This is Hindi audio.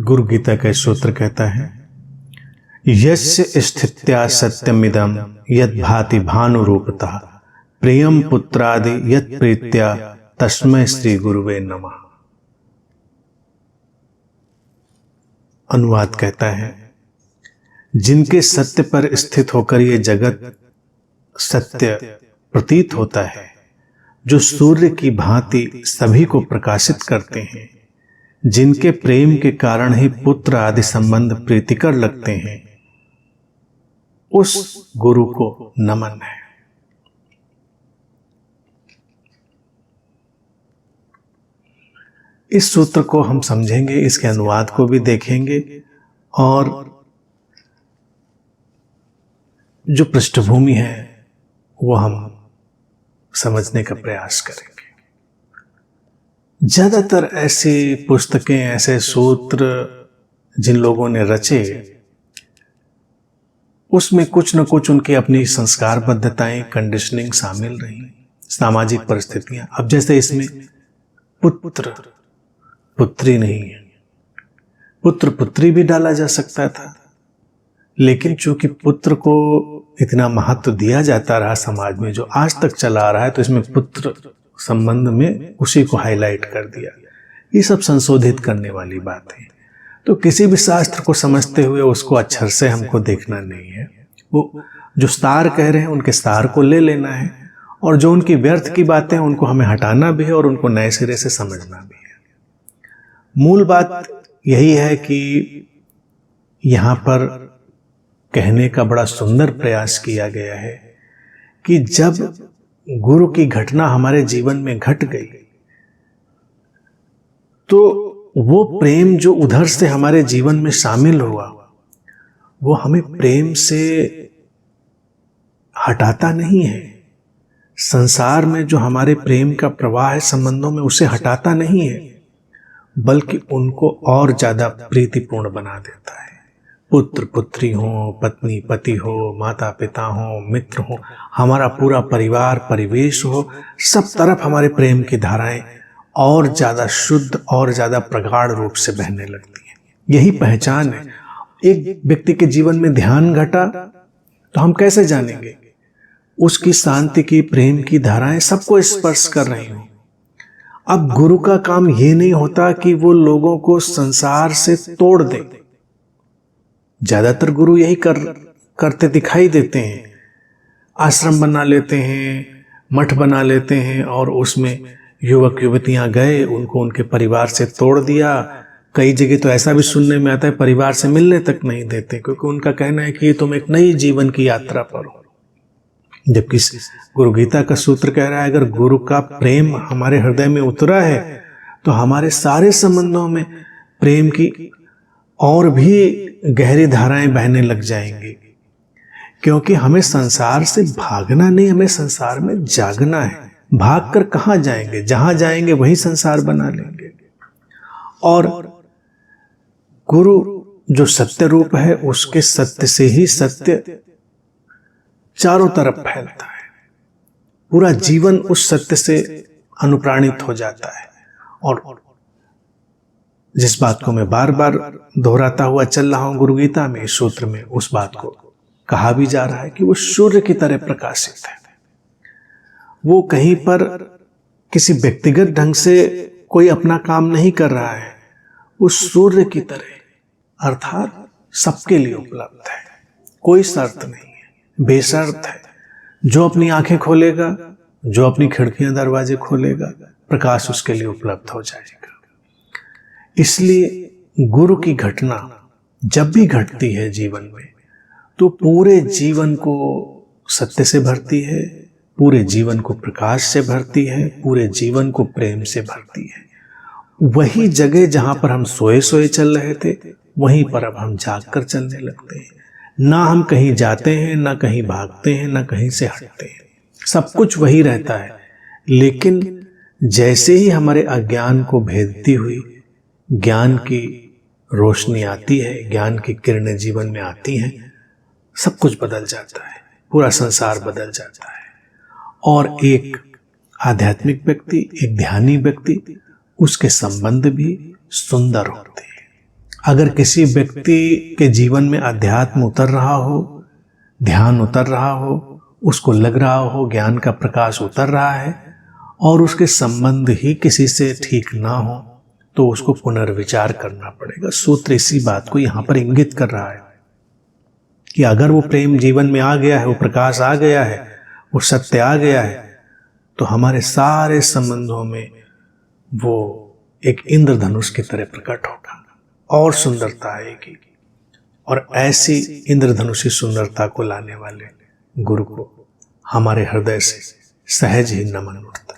गुरु गीता का सूत्र कहता है, यस्य स्थित्या सत्यमिदं यद भाति भानुरूपतः प्रियम पुत्रादि यद प्रीत्या तस्मै श्री गुरुवे नमः। अनुवाद कहता है, जिनके सत्य पर स्थित होकर ये जगत सत्य प्रतीत होता है, जो सूर्य की भांति सभी को प्रकाशित करते हैं, जिनके प्रेम के कारण ही पुत्र आदि संबंध प्रीतिकर लगते हैं, उस गुरु को नमन है। इस सूत्र को हम समझेंगे, इसके अनुवाद को भी देखेंगे और जो पृष्ठभूमि है वो हम समझने का प्रयास करेंगे। ज्यादातर ऐसी पुस्तकें, ऐसे सूत्र जिन लोगों ने रचे, उसमें कुछ न कुछ उनकी अपनी संस्कारबद्धताएं, कंडीशनिंग शामिल रही, सामाजिक परिस्थितियां। अब जैसे इसमें पुत्र पुत्री नहीं है, पुत्र पुत्री भी डाला जा सकता था, लेकिन चूंकि पुत्र को इतना महत्व दिया जाता रहा समाज में, जो आज तक चला आ रहा है, तो इसमें पुत्र संबंध में उसी को हाईलाइट कर दिया। ये सब संशोधित करने वाली बात है। तो किसी भी शास्त्र को समझते हुए उसको अक्षर से हमको देखना नहीं है। वो जो सार कह रहे हैं उनके सार को ले लेना है, और जो उनकी व्यर्थ की बातें हैं उनको हमें हटाना भी है और उनको नए सिरे से समझना भी है। मूल बात यही है कि यहाँ पर कहने का बड़ा सुंदर प्रयास किया गया है कि जब गुरु की घटना हमारे जीवन में घट गई, तो वो प्रेम जो उधर से हमारे जीवन में शामिल हुआ, वो हमें प्रेम से हटाता नहीं है। संसार में जो हमारे प्रेम का प्रवाह है संबंधों में, उसे हटाता नहीं है, बल्कि उनको और ज्यादा प्रीतिपूर्ण बना देता है। पुत्र पुत्री हो, पत्नी पति हो, माता पिता हो, मित्र हो, हमारा पूरा परिवार परिवेश हो, सब तरफ हमारे प्रेम की धाराएं और ज्यादा शुद्ध और ज्यादा प्रगाढ़ रूप से बहने लगती हैं। यही पहचान है। एक व्यक्ति के जीवन में ध्यान घटा तो हम कैसे जानेंगे? उसकी शांति की, प्रेम की धाराएं सबको स्पर्श कर रही हो। अब गुरु का काम ये नहीं होता कि वो लोगों को संसार से तोड़ दे। ज्यादातर गुरु यही करते दिखाई देते हैं। आश्रम बना लेते हैं, मठ बना लेते हैं, और उसमें युवक युवतियां गए, उनको उनके परिवार से तोड़ दिया। कई जगह तो ऐसा भी सुनने में आता है परिवार से मिलने तक नहीं देते, क्योंकि उनका कहना है कि तुम एक नई जीवन की यात्रा पर हो। जबकि गुरु गीता का सूत्र कह रहा है, अगर गुरु का प्रेम हमारे हृदय में उतरा है तो हमारे सारे संबंधों में प्रेम की और भी गहरी धाराएं बहने लग जाएंगी। क्योंकि हमें संसार से भागना नहीं, हमें संसार में जागना है। भागकर कहां जाएंगे? जहां जाएंगे वही संसार बना लेंगे। और गुरु जो सत्य रूप है, उसके सत्य से ही सत्य चारों तरफ फैलता है। पूरा जीवन उस सत्य से अनुप्राणित हो जाता है। और जिस बात को मैं बार बार दोहराता हुआ चल रहा हूं गुरु गीता में, इस सूत्र में, उस बात को कहा भी जा रहा है कि वो सूर्य की तरह प्रकाशित है। वो कहीं पर किसी व्यक्तिगत ढंग से कोई अपना काम नहीं कर रहा है। वो सूर्य की तरह, अर्थात सबके लिए उपलब्ध है। कोई शर्त नहीं है, बेशर्त है। जो अपनी आंखें खोलेगा, जो अपनी खिड़कियां दरवाजे खोलेगा, प्रकाश उसके लिए उपलब्ध हो जाएगा। इसलिए गुरु की घटना जब भी घटती है जीवन में, तो पूरे जीवन को सत्य से भरती है, पूरे जीवन को प्रकाश से भरती है, पूरे जीवन को प्रेम से भरती है। वही जगह जहां पर हम सोए सोए चल रहे थे, वहीं पर अब हम जाग कर चलने लगते हैं। ना हम कहीं जाते हैं, ना कहीं भागते हैं, ना कहीं से हटते हैं। सब कुछ वही रहता है। लेकिन जैसे ही हमारे अज्ञान को भेदती हुई ज्ञान की रोशनी आती है, ज्ञान की किरणें जीवन में आती हैं, सब कुछ बदल जाता है, पूरा संसार बदल जाता है। और एक आध्यात्मिक व्यक्ति, एक ध्यानी व्यक्ति, उसके संबंध भी सुंदर होते हैं। अगर किसी व्यक्ति के जीवन में अध्यात्म उतर रहा हो, ध्यान उतर रहा हो, उसको लग रहा हो ज्ञान का प्रकाश उतर रहा है और उसके संबंध ही किसी से ठीक ना हो, तो उसको पुनर्विचार करना पड़ेगा। सूत्र इसी बात को यहां पर इंगित कर रहा है कि अगर वो प्रेम जीवन में आ गया है, वो प्रकाश आ गया है, वो सत्य आ गया है, तो हमारे सारे संबंधों में वो एक इंद्रधनुष की तरह प्रकट होगा और सुंदरता आएगी। और ऐसी इंद्रधनुषी सुंदरता को लाने वाले गुरु को हमारे हृदय से सहज ही नमन उठता है।